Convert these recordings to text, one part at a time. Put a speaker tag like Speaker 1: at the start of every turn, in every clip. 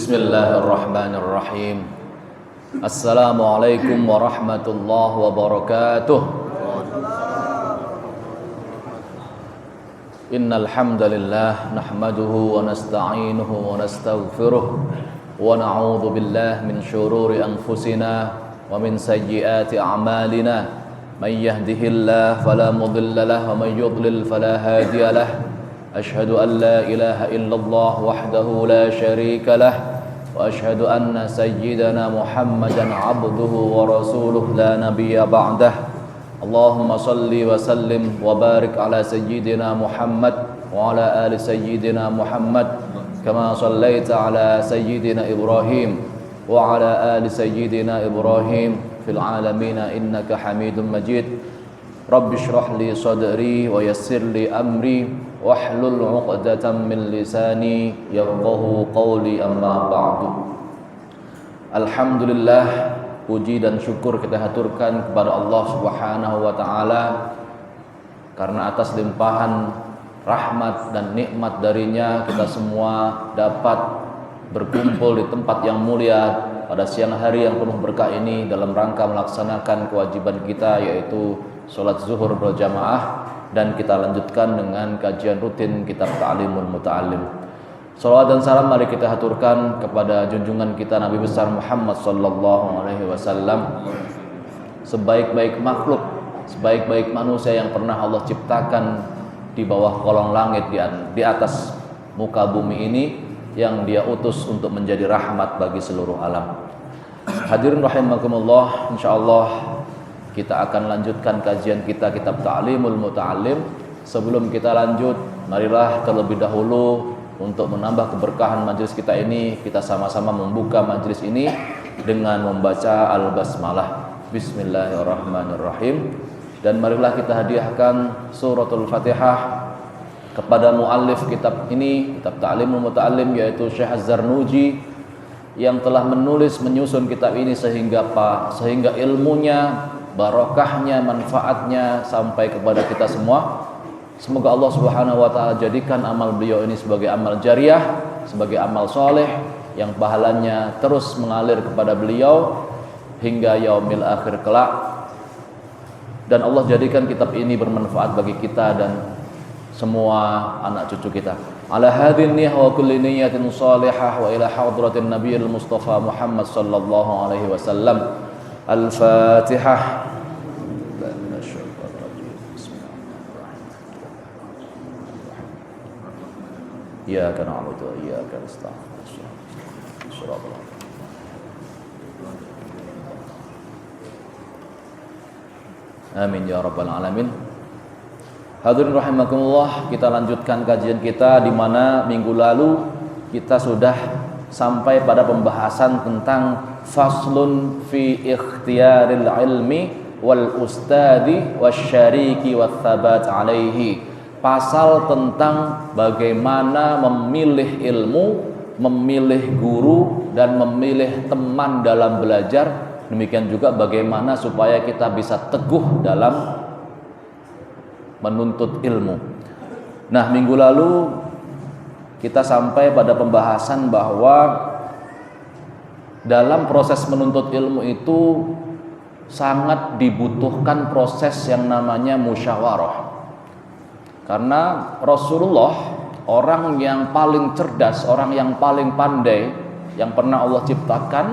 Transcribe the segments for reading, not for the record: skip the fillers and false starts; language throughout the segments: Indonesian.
Speaker 1: Bismillahirrahmanirrahim. Assalamualaikum warahmatullahi wabarakatuh. Innal hamdalillah nahmaduhu wa nasta'inuhu wa nastaghfiruh wa na'udzu billahi min shururi anfusina wa min sayyiati a'malina. May yahdihillahu fala mudilla lahu wa may yudlil fala hadiya lahu. Ashhadu an la ilaha illallah wahdahu la syarika lah wa ashhadu anna sayyidana Muhammadan abduhu wa rasuluh la nabiyya ba'dah. Allahumma salli wa sallim wa barik ala sayyidina Muhammad wa ala ali sayyidina Muhammad kama sallaita ala sayyidina Ibrahim wa ala ali sayyidina Ibrahim fil alamin innaka Hamidum Majid. Rabbi shrah li sadri wa yassir li amri wahlul 'uqdatam min lisani yafqahu qawli, amma ba'du. Alhamdulillah, puji dan syukur kita haturkan kepada Allah Subhanahu wa taala karena atas limpahan rahmat dan nikmat darinya kita semua dapat berkumpul di tempat yang mulia pada siang hari yang penuh berkah ini dalam rangka melaksanakan kewajiban kita, yaitu sholat zuhur berjamaah, dan kita lanjutkan dengan kajian rutin kitab Ta'limul Muta'allim. Salawat dan salam mari kita haturkan kepada junjungan kita Nabi besar Muhammad sallallahu alaihi wasallam, sebaik-baik makhluk, sebaik-baik manusia yang pernah Allah ciptakan di bawah kolong langit, di atas muka bumi ini, yang Dia utus untuk menjadi rahmat bagi seluruh alam. Hadirin rahimakumullah, insyaallah kita akan lanjutkan kajian kita kitab Ta'limul Muta'allim. Sebelum kita lanjut, marilah terlebih dahulu untuk menambah keberkahan majelis kita ini, kita sama-sama membuka majelis ini dengan membaca Al-Basmalah. Bismillahirrahmanirrahim. Dan marilah kita hadiahkan suratul Fatihah kepada muallif kitab ini, kitab Ta'limul Muta'allim, yaitu Syekh Az-Zarnuji, yang telah menyusun kitab ini sehingga ilmunya, barokahnya, manfaatnya sampai kepada kita semua. Semoga Allah Subhanahu wa taala jadikan amal beliau ini sebagai amal jariah, sebagai amal soleh yang pahalanya terus mengalir kepada beliau hingga yaumil akhir kelak. Dan Allah jadikan kitab ini bermanfaat bagi kita dan semua anak cucu kita. Ala hadhin niyah wa kulli niyatin salihah wa ila hadratin nabiyil mustafa Muhammad sallallahu alaihi wasallam. Al-Fatihah. Iyyaka na'budu wa iyyaka nasta'in. Amin ya rabbal alamin. Hadirin rahimakumullah, kita lanjutkan kajian kita di mana minggu lalu kita sudah sampai pada pembahasan tentang faslun fi ikhtiyaril ilmi wal ustadi wasyariki wathabat alaihi. Pasal tentang bagaimana memilih ilmu, memilih guru, dan memilih teman dalam belajar. Demikian juga bagaimana supaya kita bisa teguh dalam menuntut ilmu. Nah, minggu lalu kita sampai pada pembahasan bahwa dalam proses menuntut ilmu itu sangat dibutuhkan proses yang namanya musyawarah. Karena Rasulullah, orang yang paling cerdas, orang yang paling pandai yang pernah Allah ciptakan,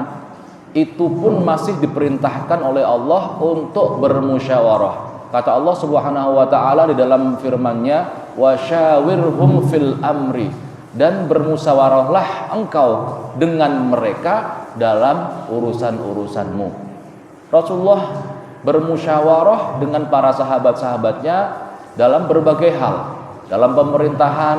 Speaker 1: itu pun masih diperintahkan oleh Allah untuk bermusyawarah. Kata Allah Subhanahu wa taala di dalam firman-Nya, "Wasyawirhum fil amri." Dan bermusyawarahlah engkau dengan mereka dalam urusan-urusanmu. Rasulullah bermusyawarah dengan para sahabat-sahabatnya dalam berbagai hal, dalam pemerintahan,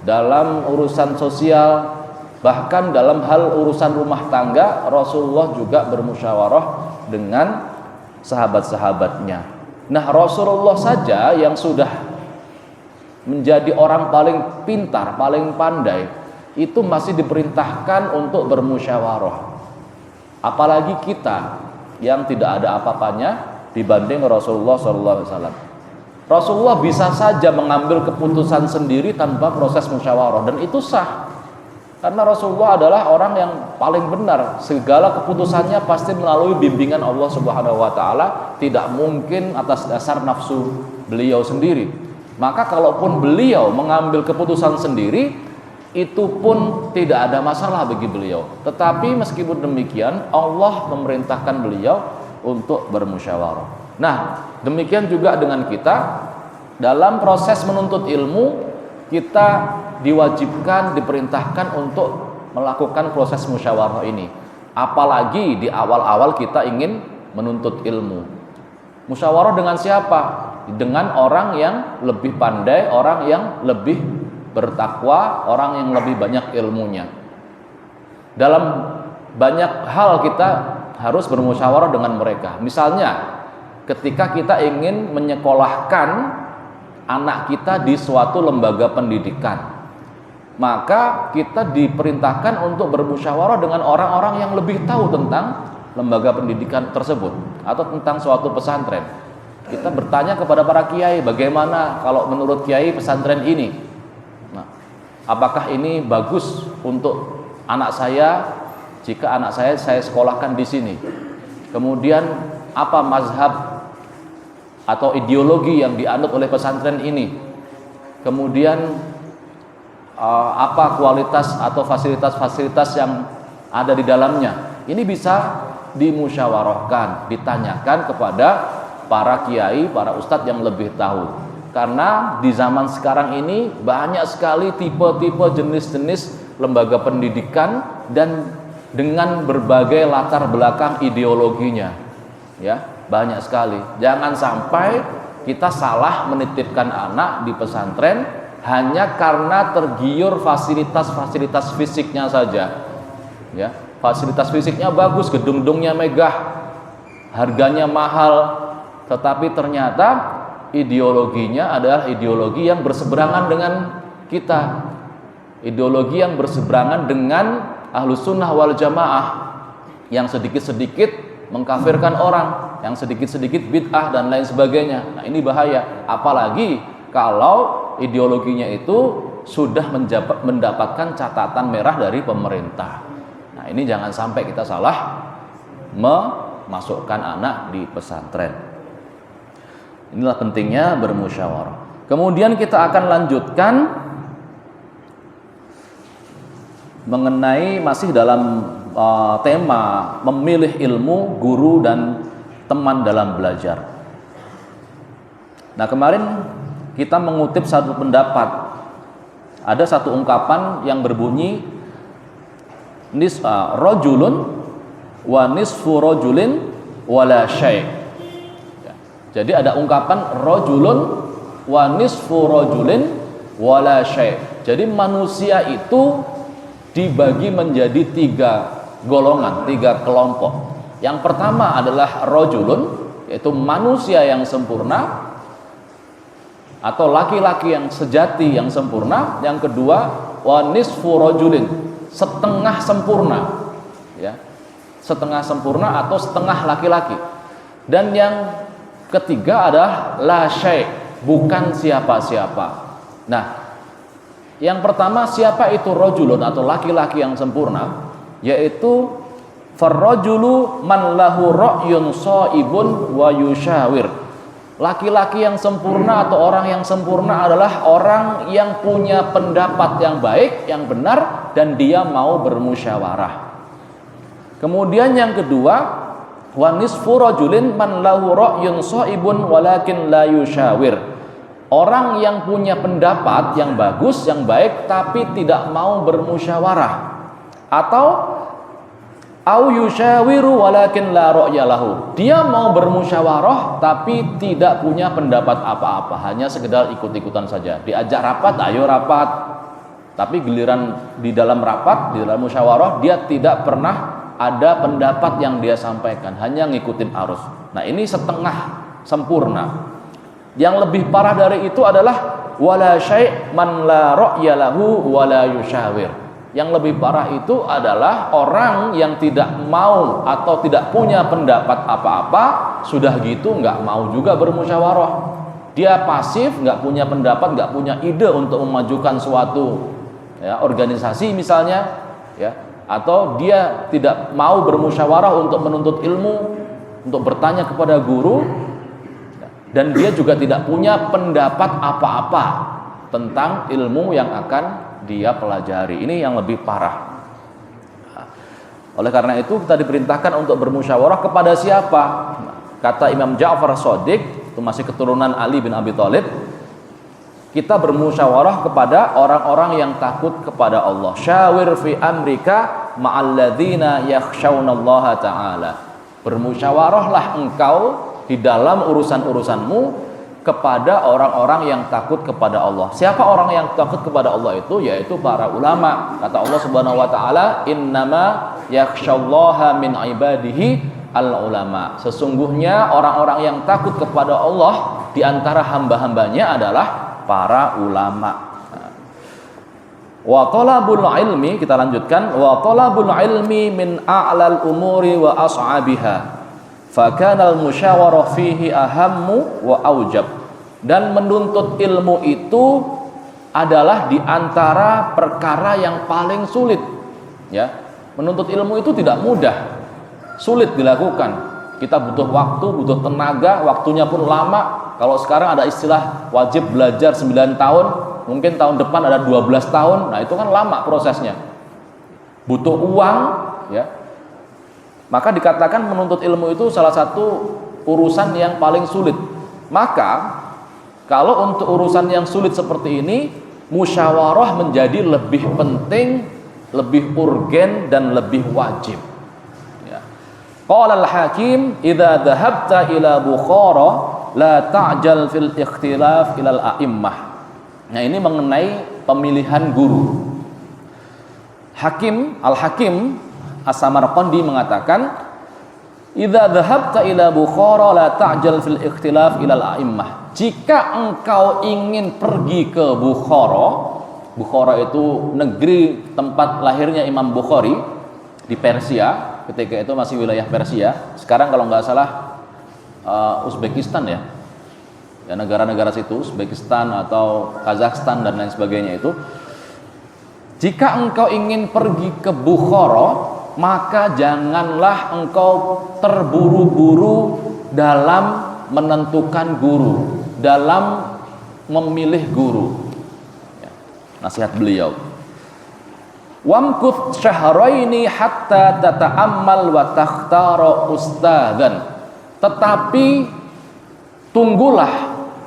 Speaker 1: dalam urusan sosial, bahkan dalam hal urusan rumah tangga. Rasulullah juga bermusyawarah dengan sahabat-sahabatnya. Nah, Rasulullah saja yang sudah menjadi orang paling pintar, paling pandai, itu masih diperintahkan untuk bermusyawarah. Apalagi kita yang tidak ada apa-apanya dibanding Rasulullah SAW. Rasulullah bisa saja mengambil keputusan sendiri tanpa proses musyawarah, dan itu sah. Karena Rasulullah adalah orang yang paling benar, segala keputusannya pasti melalui bimbingan Allah Subhanahu wa taala, tidak mungkin atas dasar nafsu beliau sendiri. Maka kalaupun beliau mengambil keputusan sendiri, itu pun tidak ada masalah bagi beliau. Tetapi meskipun demikian, Allah memerintahkan beliau untuk bermusyawarah. Nah, demikian juga dengan kita dalam proses menuntut ilmu, kita diwajibkan, diperintahkan untuk melakukan proses musyawarah ini. Apalagi di awal-awal kita ingin menuntut ilmu. Musyawarah dengan siapa? Dengan orang yang lebih pandai, orang yang lebih bertakwa, orang yang lebih banyak ilmunya. Dalam banyak hal kita harus bermusyawarah dengan mereka. Misalnya, ketika kita ingin menyekolahkan anak kita di suatu lembaga pendidikan, maka kita diperintahkan untuk bermusyawarah dengan orang-orang yang lebih tahu tentang lembaga pendidikan tersebut atau tentang suatu pesantren. Kita bertanya kepada para kiai, bagaimana kalau menurut kiai pesantren ini? Nah, apakah ini bagus untuk anak saya jika anak saya sekolahkan di sini? Kemudian apa mazhab atau ideologi yang dianut oleh pesantren ini? Kemudian apa kualitas atau fasilitas-fasilitas yang ada di dalamnya? Ini bisa dimusyawarahkan, ditanyakan kepada para kiai, para ustadz yang lebih tahu. Karena di zaman sekarang ini banyak sekali tipe-tipe jenis-jenis lembaga pendidikan dan dengan berbagai latar belakang ideologinya. Ya, banyak sekali. Jangan sampai kita salah menitipkan anak di pesantren hanya karena tergiur fasilitas-fasilitas fisiknya saja. Ya, fasilitas fisiknya bagus, gedung-gedungnya megah, harganya mahal, tetapi ternyata ideologinya adalah ideologi yang berseberangan dengan kita, ideologi yang berseberangan dengan Ahlus Sunnah wal Jamaah, yang sedikit-sedikit mengkafirkan orang, yang sedikit-sedikit bid'ah dan lain sebagainya. Nah, ini bahaya, apalagi kalau ideologinya itu sudah mendapatkan catatan merah dari pemerintah. Nah, ini jangan sampai kita salah memasukkan anak di pesantren. Inilah pentingnya bermusyawarah. Kemudian kita akan lanjutkan mengenai masih dalam tema memilih ilmu, guru dan teman dalam belajar. Nah, kemarin kita mengutip satu pendapat. Ada satu ungkapan yang berbunyi rajulun wa nisfu rajulin wala syai'. Jadi ada ungkapan rajulun wa nisfu rajulin wala syai'. Jadi manusia itu dibagi menjadi 3 golongan, 3 kelompok. Yang pertama adalah rajulun, yaitu manusia yang sempurna atau laki-laki yang sejati, yang sempurna. Yang kedua, wa nisfu rajulin, setengah sempurna. Ya. Setengah sempurna atau setengah laki-laki. Dan yang ketiga adalah la syai', bukan siapa-siapa. Nah, yang pertama, siapa itu rajulun atau laki-laki yang sempurna? Yaitu farrajulu man lahu ra'yun shaibun wa yusyawir. Laki-laki yang sempurna atau orang yang sempurna adalah orang yang punya pendapat yang baik, yang benar, dan dia mau bermusyawarah. Kemudian yang kedua, wa nisfu rajulin man lahu ra'yun shaibun walakin la yusyawir. Orang yang punya pendapat yang bagus, yang baik, tapi tidak mau bermusyawarah. Atau au yusyawiru walakin la ra'ya lahu. Dia mau bermusyawarah tapi tidak punya pendapat apa-apa, hanya sekedar ikut-ikutan saja. Diajak rapat, ayo rapat. Tapi giliran di dalam rapat, di dalam musyawarah, dia tidak pernah ada pendapat yang dia sampaikan, hanya ngikutin arus. Nah, ini setengah sempurna. Yang lebih parah dari itu adalah wala syai' man la ra'ya lahu wala yusyawir. Yang lebih parah itu adalah orang yang tidak mau atau tidak punya pendapat apa-apa, sudah gitu nggak mau juga bermusyawarah. Dia pasif, nggak punya pendapat, nggak punya ide untuk memajukan suatu ya, organisasi misalnya, ya, atau dia tidak mau bermusyawarah untuk menuntut ilmu, untuk bertanya kepada guru, dan dia juga tidak punya pendapat apa-apa tentang ilmu yang akan dia pelajari. Ini yang lebih parah. Oleh karena itu kita diperintahkan untuk bermusyawarah kepada siapa? Kata Imam Ja'far Shadiq, itu masih keturunan Ali bin Abi Thalib, kita bermusyawarah kepada orang-orang yang takut kepada Allah. Syawir fi amrika ma'alladzina yakhshawnallaha ta'ala. Bermusyawarahlah engkau di dalam urusan-urusanmu kepada orang-orang yang takut kepada Allah. Siapa orang yang takut kepada Allah itu? Yaitu para ulama. Kata Allah Subhanahu wa taala, "Innama yakhsyallaha min ibadihi al-ulama." Sesungguhnya orang-orang yang takut kepada Allah di antara hamba-hambanya adalah para ulama. Wa talabul ilmi, kita lanjutkan, wa talabul ilmi min a'lal umuri wa as'abiha. Fakanal musyawarah fihi ahammu wa aujab. Dan menuntut ilmu itu adalah di antara perkara yang paling sulit. Ya, menuntut ilmu itu tidak mudah, sulit dilakukan. Kita butuh waktu, butuh tenaga, waktunya pun lama. Kalau sekarang ada istilah wajib belajar 9 tahun, mungkin tahun depan ada 12 tahun. Nah, itu kan lama prosesnya. Butuh uang, ya. Maka dikatakan menuntut ilmu itu salah satu urusan yang paling sulit. Maka kalau untuk urusan yang sulit seperti ini, musyawarah menjadi lebih penting, lebih urgen dan lebih wajib. Ya. Qala al-Hakim, "Idza dhahabta ila Bukhara la ta'jal fil ikhtilaf ilal a'immah." Nah, ini mengenai pemilihan guru. Al-Hakim As-Samarqandi mengatakan, "Idza dhahabta ila Bukhara la ta'jal fil ikhtilaf ilal a'immah." Jika engkau ingin pergi ke Bukhara itu negeri tempat lahirnya Imam Bukhari di Persia, ketika itu masih wilayah Persia. Sekarang kalau nggak salah Uzbekistan ya. Ya, negara-negara situ, Uzbekistan atau Kazakhstan dan lain sebagainya itu. Jika engkau ingin pergi ke Bukhara, maka janganlah engkau terburu-buru dalam menentukan guru, dalam memilih guru. Ya, nasihat beliau. Wamkuth syahraini hatta tata'ammal wa takhtara ustadzan. Tetapi tunggulah,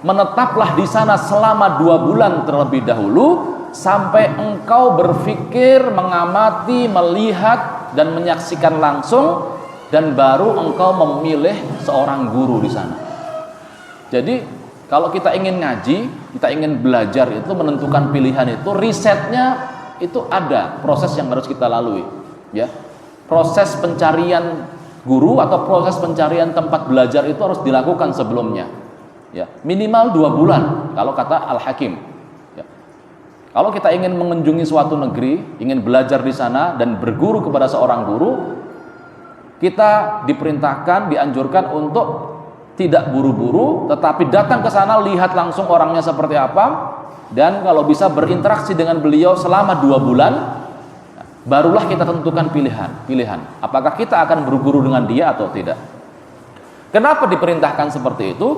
Speaker 1: menetaplah di sana selama 2 bulan terlebih dahulu, sampai engkau berpikir, mengamati, melihat dan menyaksikan langsung, dan baru engkau memilih seorang guru di sana. Jadi kalau kita ingin ngaji, kita ingin belajar itu, menentukan pilihan itu, risetnya itu ada proses yang harus kita lalui. Ya, proses pencarian guru atau proses pencarian tempat belajar itu harus dilakukan sebelumnya. Ya, minimal 2 bulan kalau kata Al-Hakim. Ya. Kalau kita ingin mengunjungi suatu negeri, ingin belajar di sana dan berguru kepada seorang guru, kita diperintahkan, dianjurkan untuk tidak buru-buru, tetapi datang ke sana, lihat langsung orangnya seperti apa, dan kalau bisa berinteraksi dengan beliau selama 2 bulan, barulah kita tentukan pilihan. Apakah kita akan berguru dengan dia atau tidak. Kenapa diperintahkan seperti itu?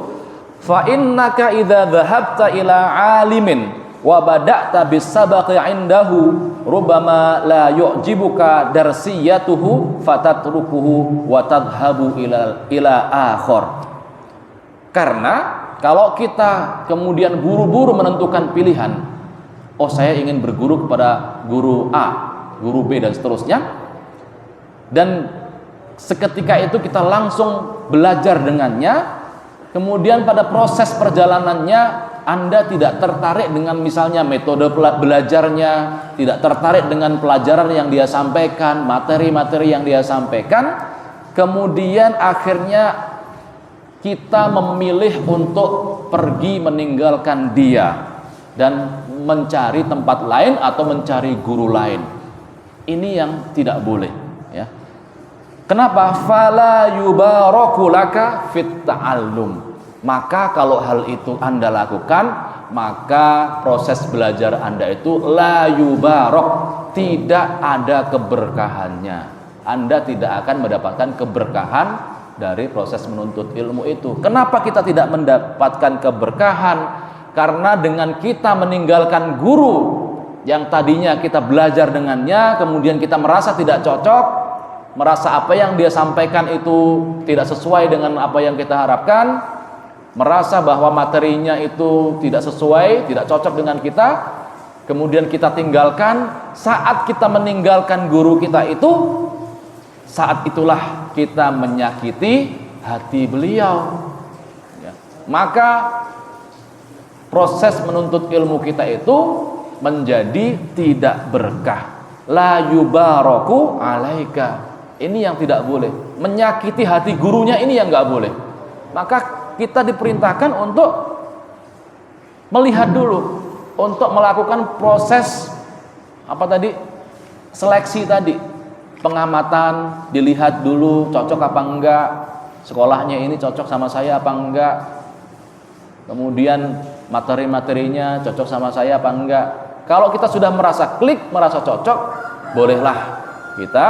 Speaker 1: Fa innaka idza dhahabta ila alimin wa bada'ta bis-sabaqi 'indahu rubbama la yu'jibuka darsiyatuhu fatatrukuhu wa tadhhabu ila akhar. Karena kalau kita kemudian buru-buru menentukan pilihan, oh saya ingin berguru kepada guru A, guru B dan seterusnya, dan seketika itu kita langsung belajar dengannya, kemudian pada proses perjalanannya Anda tidak tertarik dengan misalnya metode belajarnya, tidak tertarik dengan pelajaran yang dia sampaikan, materi-materi yang dia sampaikan, kemudian akhirnya kita memilih untuk pergi meninggalkan dia dan mencari tempat lain atau mencari guru lain. Ini yang tidak boleh, ya. Kenapa? Fala yubaraku laka fit ta'allum. Maka kalau hal itu Anda lakukan, maka proses belajar Anda itu la yubarok, tidak ada keberkahannya. Anda tidak akan mendapatkan keberkahan dari proses menuntut ilmu itu. Kenapa kita tidak mendapatkan keberkahan? Karena dengan kita meninggalkan guru yang tadinya kita belajar dengannya, kemudian kita merasa tidak cocok, merasa apa yang dia sampaikan itu tidak sesuai dengan apa yang kita harapkan, merasa bahwa materinya itu tidak sesuai, tidak cocok dengan kita, kemudian kita tinggalkan. Saat kita meninggalkan guru kita itu, saat itulah kita menyakiti hati beliau, ya. Maka proses menuntut ilmu kita itu menjadi tidak berkah. La yubaraku alaika. Ini yang tidak boleh. Menyakiti hati gurunya ini yang nggak boleh. Maka kita diperintahkan untuk melihat dulu, untuk melakukan proses apa tadi, seleksi tadi, pengamatan, dilihat dulu cocok apa enggak, sekolahnya ini cocok sama saya apa enggak, kemudian materi-materinya cocok sama saya apa enggak. Kalau kita sudah merasa klik, merasa cocok, bolehlah kita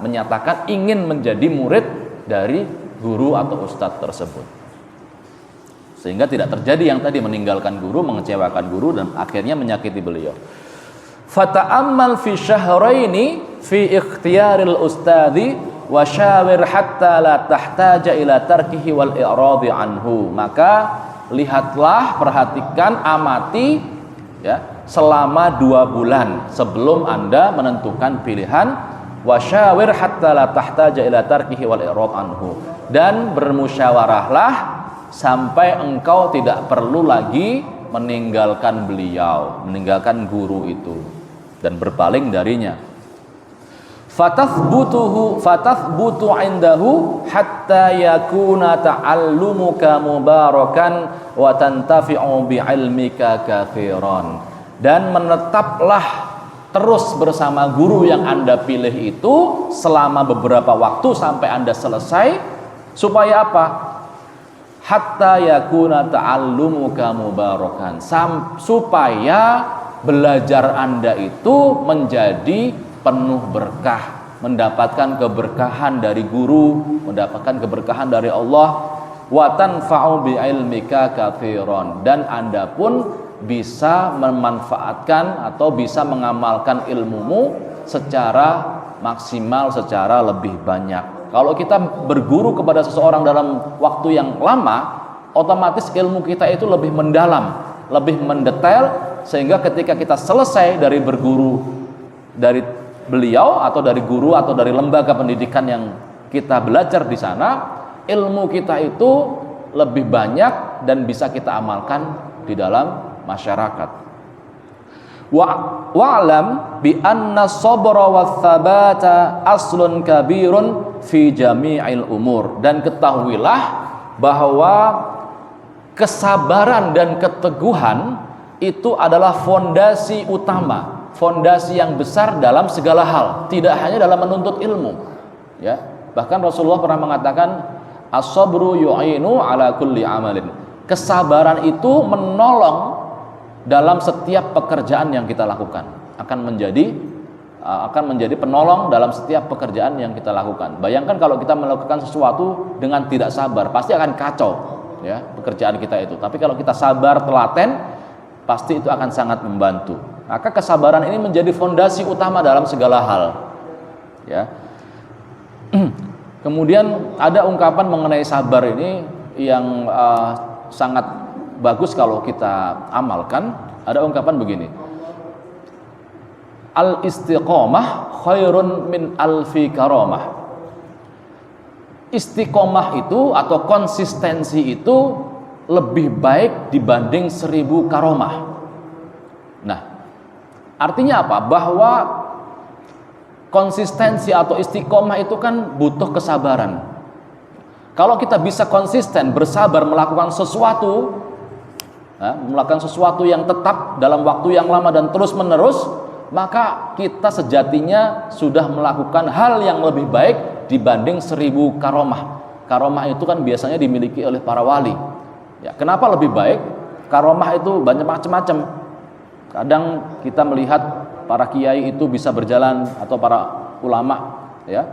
Speaker 1: menyatakan ingin menjadi murid dari guru atau ustadz tersebut, sehingga tidak terjadi yang tadi meninggalkan guru, mengecewakan guru, dan akhirnya menyakiti beliau. Fata'ammal fi syahraini fi ikhtiyaril ustadzi wa syawir hatta la tahtaja ila tarkihi wal i'radi anhu. Maka lihatlah, perhatikan, amati, ya, selama 2 bulan sebelum Anda menentukan pilihan. Wa syawir hatta la tahtaja ila tarkihi wal i'rad anhu, dan bermusyawarahlah sampai engkau tidak perlu lagi meninggalkan beliau, meninggalkan guru itu dan berpaling darinya. Fatathbutu indahu hatta yakuna ta'allumuka mubarakan wa tantafi'u bi'ilmika katsiran. Dan menetaplah terus bersama guru yang Anda pilih itu selama beberapa waktu sampai Anda selesai, supaya apa? Hatta yakuna ta'allumuka mubarakan, supaya belajar Anda itu menjadi penuh berkah, mendapatkan keberkahan dari guru, mendapatkan keberkahan dari Allah. Wa tanfa'u bi'ilmika katsiran, dan Anda pun bisa memanfaatkan atau bisa mengamalkan ilmumu secara maksimal, secara lebih banyak. Kalau kita berguru kepada seseorang dalam waktu yang lama, otomatis ilmu kita itu lebih mendalam, lebih mendetail, sehingga ketika kita selesai dari berguru dari beliau atau dari guru atau dari lembaga pendidikan yang kita belajar di sana, ilmu kita itu lebih banyak dan bisa kita amalkan di dalam masyarakat. Wa'lam bi anna sabra wa thabata aslun kabirun fi jami'il umur, dan ketahuilah bahwa kesabaran dan keteguhan itu adalah fondasi utama, fondasi yang besar dalam segala hal, tidak hanya dalam menuntut ilmu, ya. Bahkan Rasulullah pernah mengatakan as-sabru yu'inu ala kulli amalin. Kesabaran itu menolong dalam setiap pekerjaan yang kita lakukan, akan menjadi penolong dalam setiap pekerjaan yang kita lakukan. Bayangkan kalau kita melakukan sesuatu dengan tidak sabar, pasti akan kacau, ya, pekerjaan kita itu. Tapi kalau kita sabar, telaten, pasti itu akan sangat membantu. Maka kesabaran ini menjadi fondasi utama dalam segala hal, ya. Kemudian ada ungkapan mengenai sabar ini yang sangat bagus kalau kita amalkan. Ada ungkapan begini: al istiqomah khairun min alfi karamah. Istiqomah itu atau konsistensi itu lebih baik dibanding 1000 karomah. Nah, artinya apa? Bahwa konsistensi atau istiqomah itu kan butuh kesabaran. Kalau kita bisa konsisten, bersabar melakukan sesuatu, melakukan sesuatu yang tetap dalam waktu yang lama dan terus menerus, maka kita sejatinya sudah melakukan hal yang lebih baik dibanding 1000 karomah. Karomah itu kan biasanya dimiliki oleh para wali, ya. Kenapa lebih baik? karomah itu banyak macam-macam. Kadang kita melihat para kiai itu bisa berjalan, atau para ulama, ya,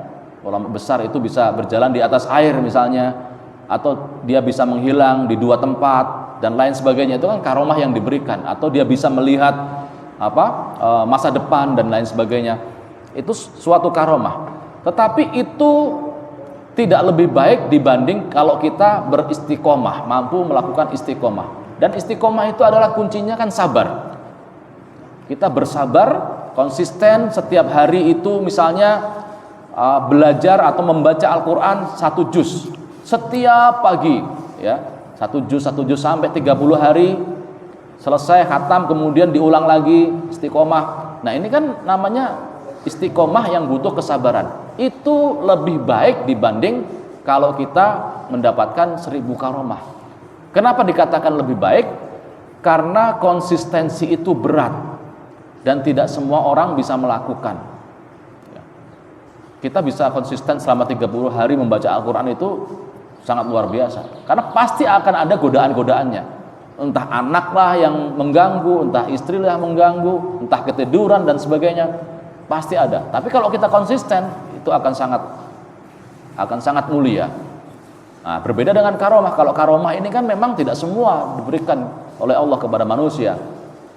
Speaker 1: ulama besar itu bisa berjalan di atas air misalnya, atau dia bisa menghilang di dua tempat dan lain sebagainya. Itu kan karomah yang diberikan. Atau dia bisa melihat masa depan dan lain sebagainya. Itu suatu karomah. Tetapi itu tidak lebih baik dibanding kalau kita beristiqomah, mampu melakukan istiqomah. Dan istiqomah itu adalah kuncinya kan sabar. Kita bersabar, konsisten setiap hari itu misalnya belajar atau membaca Al-Quran 1 juz setiap pagi, ya, 1 juz sampai 30 hari, selesai khatam, kemudian diulang lagi istiqomah. Nah, ini kan namanya istiqomah yang butuh kesabaran. Itu lebih baik dibanding kalau kita mendapatkan 1000 karomah. Kenapa dikatakan lebih baik? Karena konsistensi itu berat dan tidak semua orang bisa melakukan. Kita bisa konsisten selama 30 hari membaca Al-Quran itu sangat luar biasa. Karena pasti akan ada godaan-godaannya. Entah anak lah yang mengganggu, entah istri lah yang mengganggu, entah ketiduran dan sebagainya. Pasti ada. Tapi kalau kita konsisten, itu akan sangat mulia. Nah, berbeda dengan karomah. Kalau karomah ini kan memang tidak semua diberikan oleh Allah kepada manusia.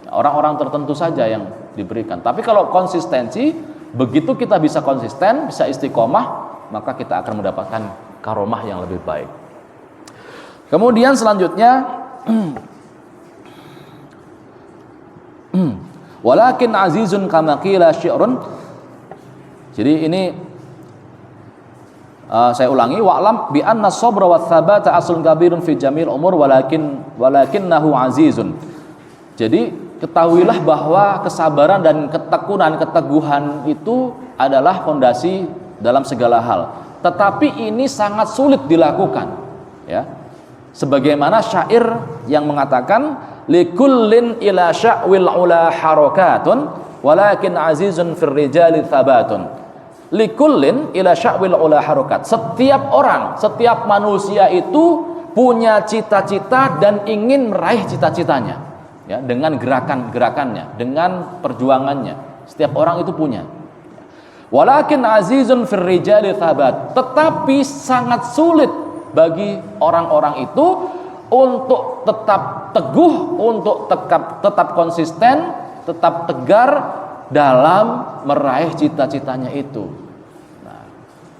Speaker 1: Orang-orang tertentu saja yang diberikan. Tapi kalau konsistensi, begitu kita bisa konsisten, bisa istiqomah, maka kita akan mendapatkan karomah yang lebih baik. Kemudian selanjutnya, walakin azizun kama qila syi'run. Jadi ini saya ulangi, wa'lam bi anna sabra wa tsabata aslun kabirun fi jamil umur walakinnahu azizun. Jadi ketahuilah bahwa kesabaran dan keteguhan itu adalah fondasi dalam segala hal. Tetapi ini sangat sulit dilakukan, ya. Sebagaimana syair yang mengatakan likullin ila sya'wil ula harakatun walakin azizun fir rijali thabatun. Likullin ila sya'wil ula harakat. Setiap orang, setiap manusia itu punya cita-cita dan ingin meraih cita-citanya, ya, dengan gerakan-gerakannya, dengan perjuangannya. Setiap orang itu punya. Walakin azizun fir rijali thabat. Tetapi sangat sulit bagi orang-orang itu untuk tetap teguh, untuk tetap konsisten, tetap tegar dalam meraih cita-citanya itu. Nah,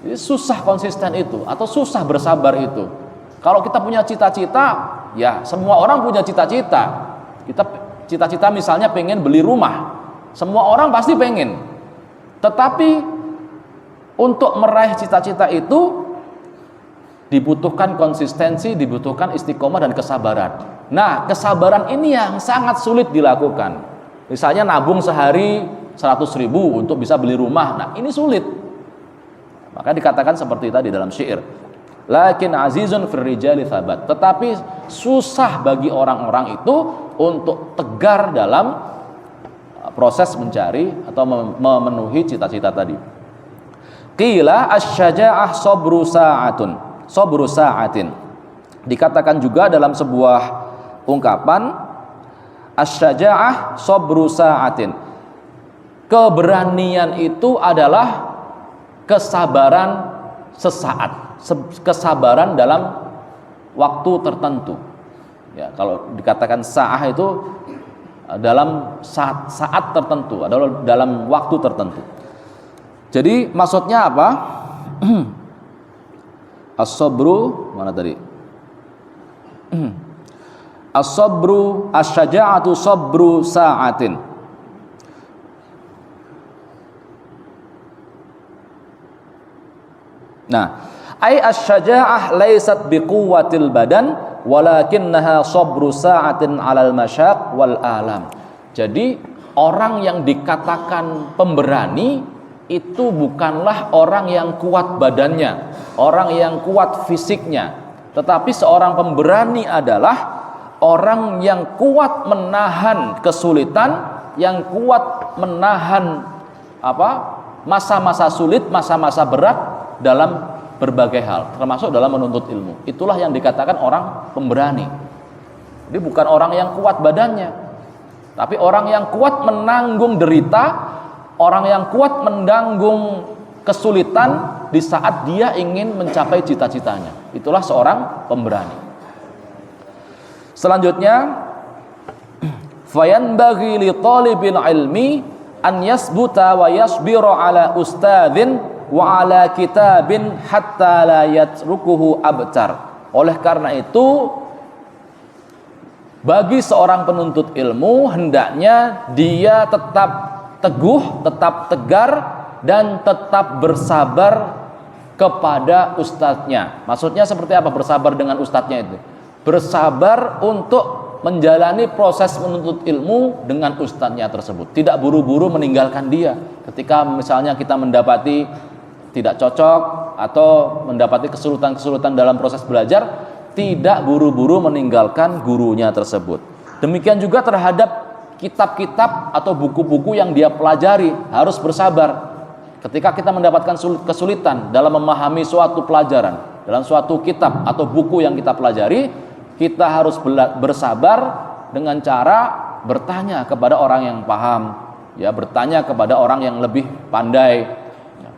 Speaker 1: ini susah konsisten itu, atau susah bersabar itu. Kalau kita punya cita-cita, ya semua orang punya cita-cita. Kita cita-cita misalnya pengen beli rumah, semua orang pasti pengen. Tetapi untuk meraih cita-cita itu dibutuhkan konsistensi, dibutuhkan istiqomah dan kesabaran. Nah, kesabaran ini yang sangat sulit dilakukan. Misalnya nabung sehari 100.000 untuk bisa beli rumah. Nah, ini sulit. Maka dikatakan seperti tadi dalam syair. Lakin azizun fir rijali thabat. Tetapi susah bagi orang-orang itu untuk tegar dalam proses mencari atau memenuhi cita-cita tadi. Qila asy-syaja'ah sabru sa'atun. Sabru sa'atin. Dikatakan juga dalam sebuah ungkapan, asy-syaja'ah sabru sa'atin. Keberanian itu adalah kesabaran sesaat, kesabaran dalam waktu tertentu. Ya, kalau dikatakan sa'ah itu dalam saat tertentu, adalah dalam waktu tertentu. Jadi maksudnya apa? As-sabru mana tadi? As-sabru asy-syaja'atu sabru sa'atin. Nah, ai asy-syaja'ah laysat biquwwatil badan walakinnaha sabru sa'atin 'alal masyaq wal alam. Jadi orang yang dikatakan pemberani itu bukanlah orang yang kuat badannya, orang yang kuat fisiknya, tetapi seorang pemberani adalah orang yang kuat menahan kesulitan, yang kuat menahan masa-masa sulit, masa-masa berat dalam berbagai hal, termasuk dalam menuntut ilmu. Itulah yang dikatakan orang pemberani. Dia bukan orang yang kuat badannya, tapi orang yang kuat menanggung derita, orang yang kuat menanggung kesulitan di saat dia ingin mencapai cita-citanya. Itulah seorang pemberani. Selanjutnya, fayanbaghi li talibil ilmi an yasbuta wa yasbiru ala ustadzin wa ala kitabin hatta la yatrukuhu abtar. Oleh karena itu, bagi seorang penuntut ilmu hendaknya dia tetap teguh, tetap tegar, dan tetap bersabar kepada ustadznya. Maksudnya seperti apa bersabar dengan ustadznya itu? Bersabar untuk menjalani proses menuntut ilmu dengan ustadznya tersebut. Tidak buru-buru meninggalkan dia. Ketika misalnya kita mendapati tidak cocok atau mendapati kesulitan-kesulitan dalam proses belajar, tidak buru-buru meninggalkan gurunya tersebut. Demikian juga terhadap kitab-kitab atau buku-buku yang dia pelajari, harus bersabar. Ketika kita mendapatkan kesulitan dalam memahami suatu pelajaran, dalam suatu kitab atau buku yang kita pelajari, kita harus bersabar dengan cara bertanya kepada orang yang paham, ya, bertanya kepada orang yang lebih pandai.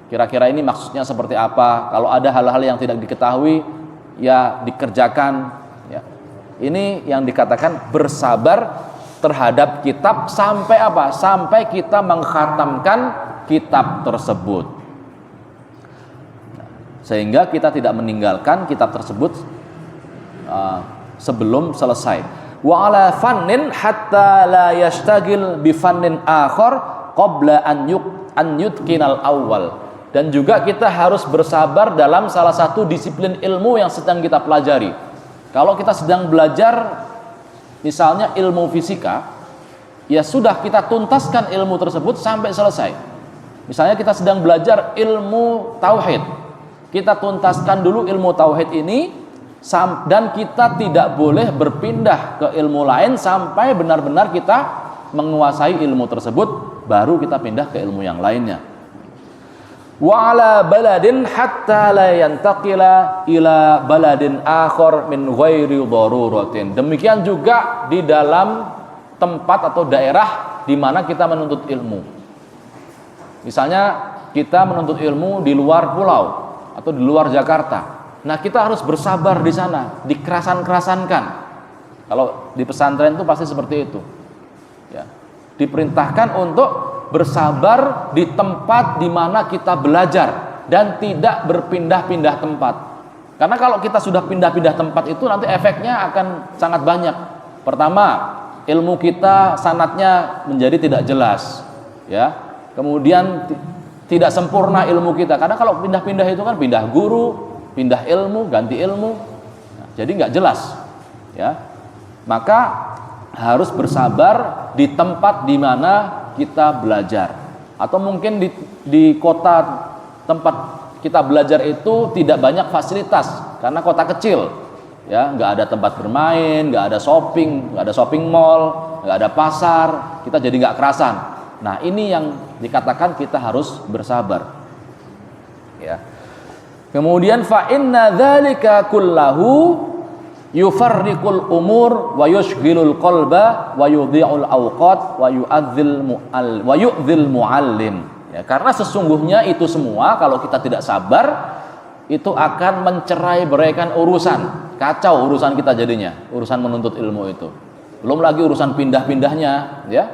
Speaker 1: Kira-kira ini maksudnya seperti apa? Kalau ada hal-hal yang tidak diketahui, ya dikerjakan. Ya. Ini yang dikatakan bersabar terhadap kitab sampai apa? Sampai kita mengkhatamkan kitab tersebut. Sehingga kita tidak meninggalkan kitab tersebut sebelum selesai. Wa ala fannin hatta la yashtagil bi fannin akhar qabla an yutqinal awwal. Dan juga kita harus bersabar dalam salah satu disiplin ilmu yang sedang kita pelajari. Kalau kita sedang belajar misalnya ilmu fisika, ya sudah kita tuntaskan ilmu tersebut sampai selesai. Misalnya kita sedang belajar ilmu tauhid, kita tuntaskan dulu ilmu tauhid ini, dan kita tidak boleh berpindah ke ilmu lain sampai benar-benar kita menguasai ilmu tersebut, baru kita pindah ke ilmu yang lainnya. Wa ala baladin hatta la yantaqila ila baladin akhar min ghairi daruratin. Demikian juga di dalam tempat atau daerah di mana kita menuntut ilmu. Misalnya kita menuntut ilmu di luar pulau atau di luar Jakarta. Nah, kita harus bersabar di sana, dikerasan-kerasankan. Kalau di pesantren itu pasti seperti itu. Ya. Diperintahkan untuk bersabar di tempat di mana kita belajar dan tidak berpindah-pindah tempat. Karena kalau kita sudah pindah-pindah tempat itu nanti efeknya akan sangat banyak. Pertama, ilmu kita sanadnya menjadi tidak jelas, ya. Kemudian tidak sempurna ilmu kita. Karena kalau pindah-pindah itu kan pindah guru, pindah ilmu, ganti ilmu, nah, jadi nggak jelas, ya. Maka harus bersabar di tempat di mana kita belajar, atau mungkin di kota tempat kita belajar itu tidak banyak fasilitas karena kota kecil, ya, nggak ada tempat bermain, nggak ada shopping mall, nggak ada pasar, kita jadi nggak kerasan. Nah, ini yang dikatakan kita harus bersabar, ya. Kemudian fa inna dzalika kullahu yufarriqul umur wa yushghilul qalba wa yudhi'ul awqat wa yu'dzil muallim. Ya, karena sesungguhnya itu semua kalau kita tidak sabar itu akan mencerai-beraikan urusan, kacau urusan kita jadinya, urusan menuntut ilmu itu. Belum lagi urusan pindah-pindahnya, ya.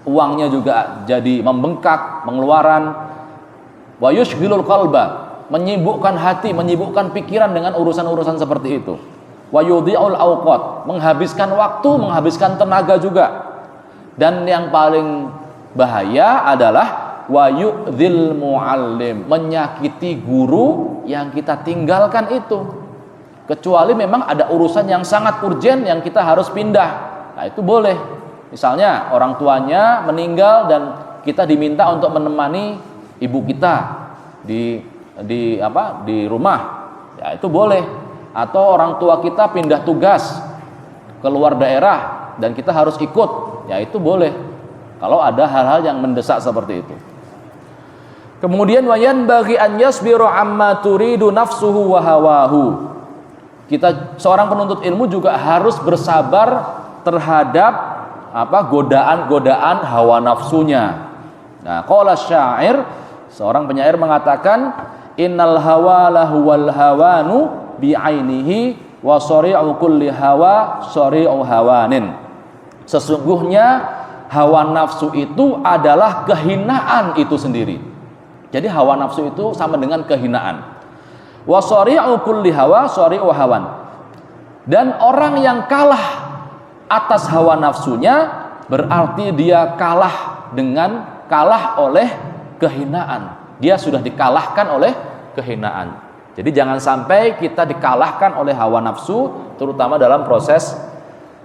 Speaker 1: Uangnya juga jadi membengkak, pengeluaran. Wa yushghilul qalba, menyibukkan hati, menyibukkan pikiran dengan urusan-urusan seperti itu. Wa yudhi'ul awqat, menghabiskan waktu, menghabiskan tenaga juga. Dan yang paling bahaya adalah wa yu'dzil muallim, menyakiti guru yang kita tinggalkan itu. Kecuali memang ada urusan yang sangat urgen yang kita harus pindah. Nah, itu boleh. Misalnya orang tuanya meninggal dan kita diminta untuk menemani ibu kita di rumah, ya itu boleh. Atau orang tua kita pindah tugas ke luar daerah dan kita harus ikut, ya itu boleh. Kalau ada hal-hal yang mendesak seperti itu. Kemudian wayan bagi an yasbiru amma turidu nafsuhu wa hawahu. seorang penuntut ilmu juga harus bersabar terhadap godaan-godaan hawa nafsunya. Nah, qala syair, seorang penyair mengatakan, innal hawa lahuwal hawanu bi'ainihi wa sari'u kulli hawa sari'u hawanin. Sesungguhnya hawa nafsu itu adalah kehinaan itu sendiri. Jadi hawa nafsu itu sama dengan kehinaan. Wa sari'u kulli hawa sari'u hawan. Dan orang yang kalah atas hawa nafsunya berarti dia kalah oleh kehinaan. Dia sudah dikalahkan oleh kehinaan. Jadi jangan sampai kita dikalahkan oleh hawa nafsu, terutama dalam proses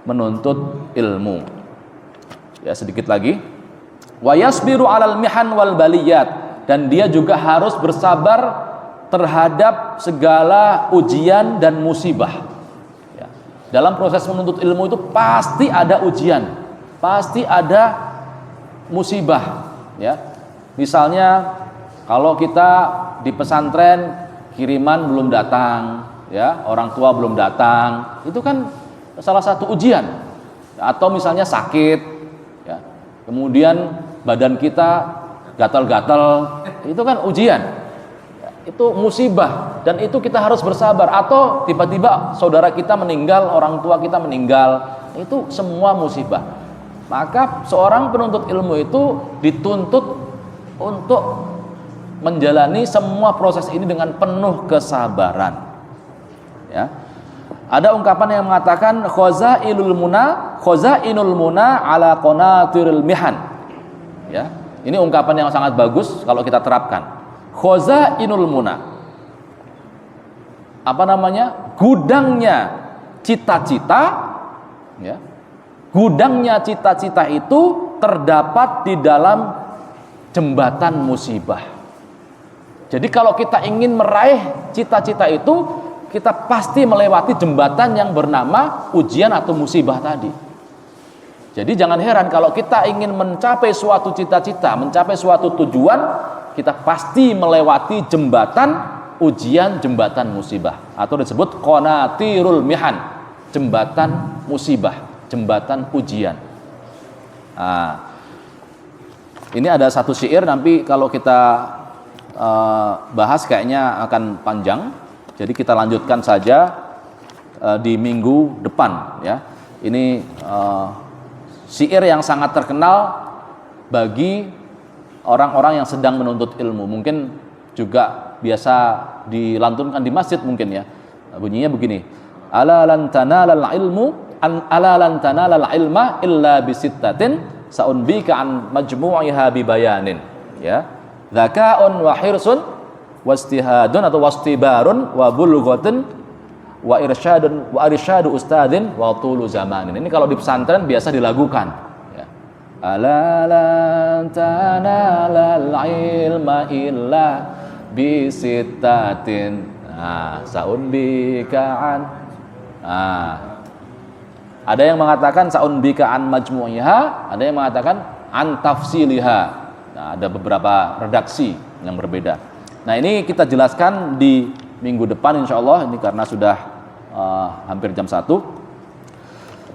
Speaker 1: menuntut ilmu. Ya, sedikit lagi. Wa yasbiru 'alal mihan wal baliyat, dan dia juga harus bersabar terhadap segala ujian dan musibah. Ya. Dalam proses menuntut ilmu itu pasti ada ujian, pasti ada musibah. Ya. Misalnya kalau kita di pesantren kiriman belum datang, ya, orang tua belum datang, itu kan salah satu ujian. Atau misalnya sakit, ya, kemudian badan kita gatal-gatal, itu kan ujian. Itu musibah, dan itu kita harus bersabar. Atau tiba-tiba saudara kita meninggal, orang tua kita meninggal, itu semua musibah. Maka seorang penuntut ilmu itu dituntut untuk menjalani semua proses ini dengan penuh kesabaran. Ya. Ada ungkapan yang mengatakan khazainul muna ala qanatiril mihan. Ya. Ini ungkapan yang sangat bagus kalau kita terapkan. Khazainul muna, gudangnya cita-cita, ya. Gudangnya cita-cita itu terdapat di dalam jembatan musibah. Jadi kalau kita ingin meraih cita-cita itu, kita pasti melewati jembatan yang bernama ujian atau musibah tadi. Jadi jangan heran kalau kita ingin mencapai suatu cita-cita, mencapai suatu tujuan, kita pasti melewati jembatan ujian, jembatan musibah, atau disebut qanatirul mihan, jembatan musibah, jembatan ujian. Nah, ini ada satu syair, nanti kalau kita bahas kayaknya akan panjang, jadi kita lanjutkan saja di minggu depan, ya. Ini syair yang sangat terkenal bagi orang-orang yang sedang menuntut ilmu. Mungkin juga biasa dilantunkan di masjid mungkin, ya. Bunyinya begini: ala lan tanalal ilma illa bisittatin sa'unbika an majmu'iha bibayanin. Ya. Dzaka'un wa hirsun wastihadun atau wastibarun wa bulghatun wa irsyadu ustadzin wa tulu zamanin. Ini kalau di pesantren biasa dilakukan. Ala lan tanalal ilma illa bisittatin sa'unbika'an. Ada yang mengatakan sa'unbika'an majmu'iha, ada yang mengatakan an tafsiliha. Nah, ada beberapa redaksi yang berbeda. Nah, ini kita jelaskan di minggu depan insyaallah, ini karena sudah hampir jam 1.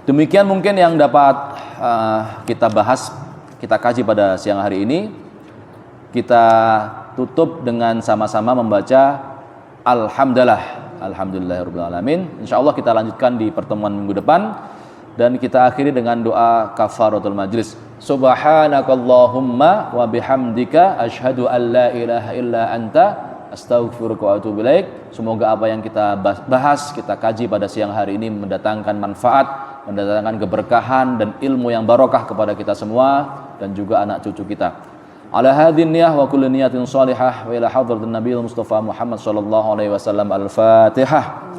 Speaker 1: Demikian mungkin yang dapat kita bahas, kita kaji pada siang hari ini. Kita tutup dengan sama-sama membaca Alhamdulillahirabbil alamin. Insyaallah kita lanjutkan di pertemuan minggu depan, dan kita akhiri dengan doa kafaratul majlis. Subhanakallahumma wa bihamdika asyhadu an la ilaha illa anta astaghfiruka wa atubu ilaik. Semoga apa yang kita bahas, kita kaji pada siang hari ini mendatangkan manfaat, mendatangkan keberkahan dan ilmu yang barokah kepada kita semua dan juga anak cucu kita. Ala hadhin niyah wa kulli niyatin salihah wa ila hadratin nabiyil mustafa Muhammad sallallahu alaihi wasallam. Al-Fatihah.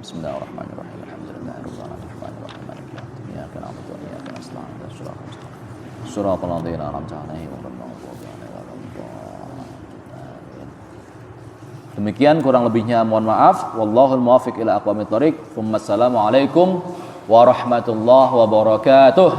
Speaker 1: Bismillahirrahmanirrahim. Alhamdulillahirabbil alamin. Arrahmanirrahim. Maliki yaumiddin. Iyyaka na'budu wa iyyaka nasta'in. Shiratal ladzina an'amta 'alaihim ghairil maghdubi 'alaihim waladdallin. Demikian kurang lebihnya mohon maaf. Wallahul muwaffiq ila aqwamit thoriq. Wassalamualaikum warahmatullahi wabarakatuh.